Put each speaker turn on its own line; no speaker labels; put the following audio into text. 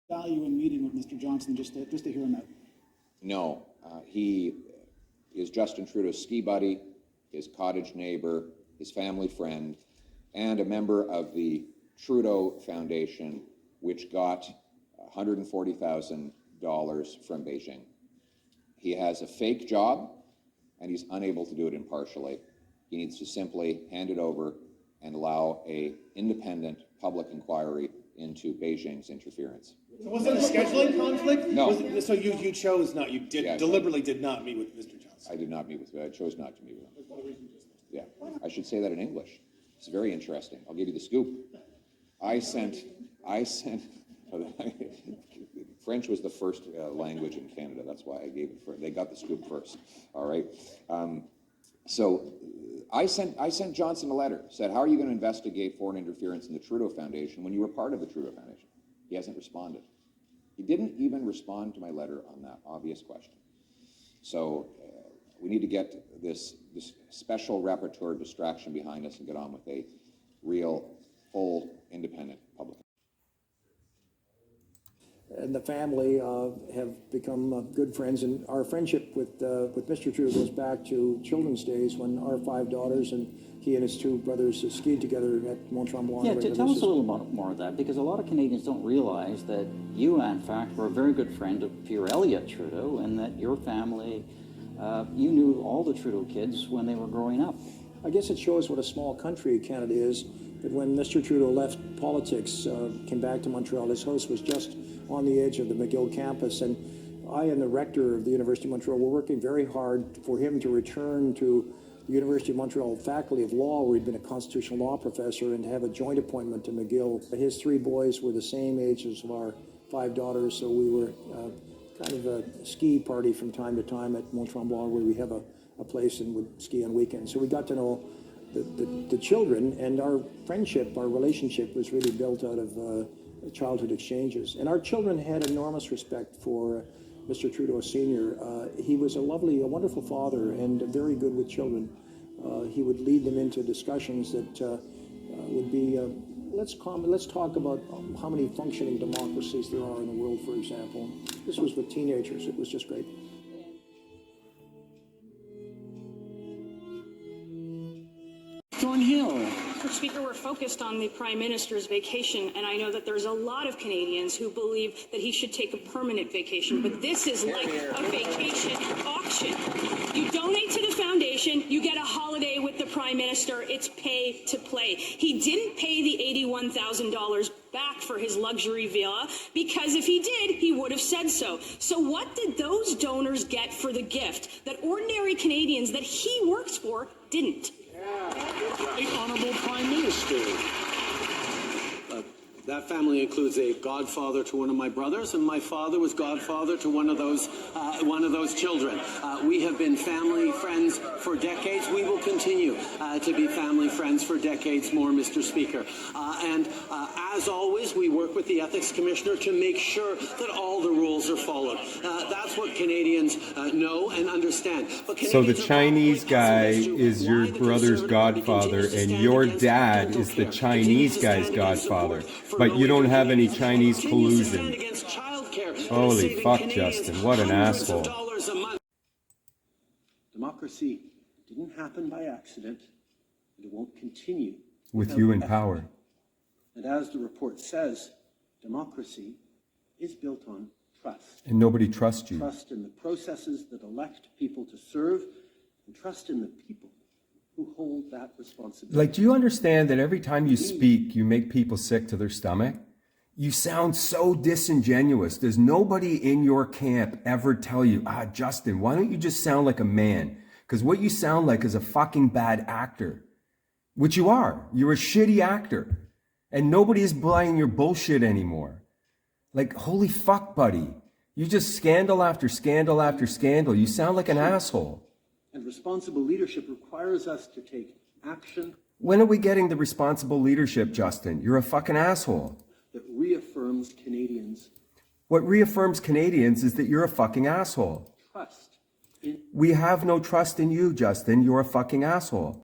Value in meeting with Mr. Johnson just to hear him out?
No, he is Justin Trudeau's ski buddy, his cottage neighbor, his family friend, and a member of the Trudeau Foundation, which got $140,000 from Beijing. He has a fake job, and he's unable to do it impartially. He needs to simply hand it over and allow an independent public inquiry into Beijing's interference.
So was it a scheduling conflict?
No.
So you chose not, you deliberately did not meet with Mr. Johnson?
I did not meet with him. I chose not to meet with him. Yeah, I should say that in English. It's very interesting. I'll give you the scoop. I sent, French was the first language in Canada. That's why I gave it first. They got the scoop first, all right? So I sent Johnson a letter, said, how are you going to investigate foreign interference in the Trudeau Foundation when you were part of the Trudeau Foundation? He hasn't responded. He didn't even respond to my letter on that obvious question. So we need to get this special rapporteur distraction behind us and get on with a real, full, independent public.
And the family have become good friends, and our friendship with Mr. Trudeau goes back to children's days when our 5 daughters and he and his 2 brothers skied together at Mont Tremblant.
Yeah, tell us a little more of that, because a lot of Canadians don't realize that you, in fact, were a very good friend of Pierre Elliott Trudeau, and that your family, you knew all the Trudeau kids when they were growing up.
I guess it shows what a small country Canada is, that when Mr. Trudeau left politics, came back to Montreal, his house was just on the edge of the McGill campus, and I and the rector of the University of Montreal were working very hard for him to return to the University of Montreal Faculty of Law, where he'd been a constitutional law professor, and have a joint appointment to McGill. His 3 boys were the same age as our 5 daughters, so we were kind of a ski party from time to time at Mont Tremblant, where we have a place and would ski on weekends. So we got to know the children, and our friendship, our relationship was really built out of childhood exchanges. And our children had enormous respect for Mr. Trudeau Sr. He was a wonderful father and very good with children. He would lead them into discussions that would be, let's talk about how many functioning democracies there are in the world, for example. This was with teenagers. It was just great.
Thornhill.
Mr. Speaker, we're focused on the Prime Minister's vacation, and I know that there's a lot of Canadians who believe that he should take a permanent vacation, but this is like a vacation auction. You donate to the foundation, you get a holiday with the Prime Minister, it's pay to play. He didn't pay the $81,000 back for his luxury villa, because if he did, he would have said so. So what did those donors get for the gift that ordinary Canadians that he works for didn't?
The Honourable Prime Minister. That family includes a godfather to one of my brothers, and my father was godfather to one of those children. We have been family friends for decades. We will continue to be family friends for decades more, Mr. Speaker. And as always, we work with the Ethics Commissioner to make sure that all the rules are followed. That's what Canadians know and understand.
So the Chinese guy is your brother's godfather, and your dad is the Chinese guy's godfather. But you don't have any Chinese collusion. Holy fuck, Justin. What an asshole.
Democracy didn't happen by accident, and it won't continue
with you in power.
And as the report says, democracy is built on trust.
And nobody trusts you.
Trust in the processes that elect people to serve, and trust in the people who hold that responsibility.
Like, do you understand that every time you speak, you make people sick to their stomach? You sound so disingenuous. Does nobody in your camp ever tell you, Justin, why don't you just sound like a man? Because what you sound like is a fucking bad actor. Which you are. You're a shitty actor. And nobody is buying your bullshit anymore. Like, holy fuck, buddy. You just scandal after scandal after scandal. You sound like an asshole.
And responsible leadership requires us to take action.
When are we getting the responsible leadership, Justin? You're a fucking asshole.
That reaffirms Canadians.
What reaffirms Canadians is that you're a fucking asshole.
Trust.
We have no trust in you, Justin. You're a fucking asshole.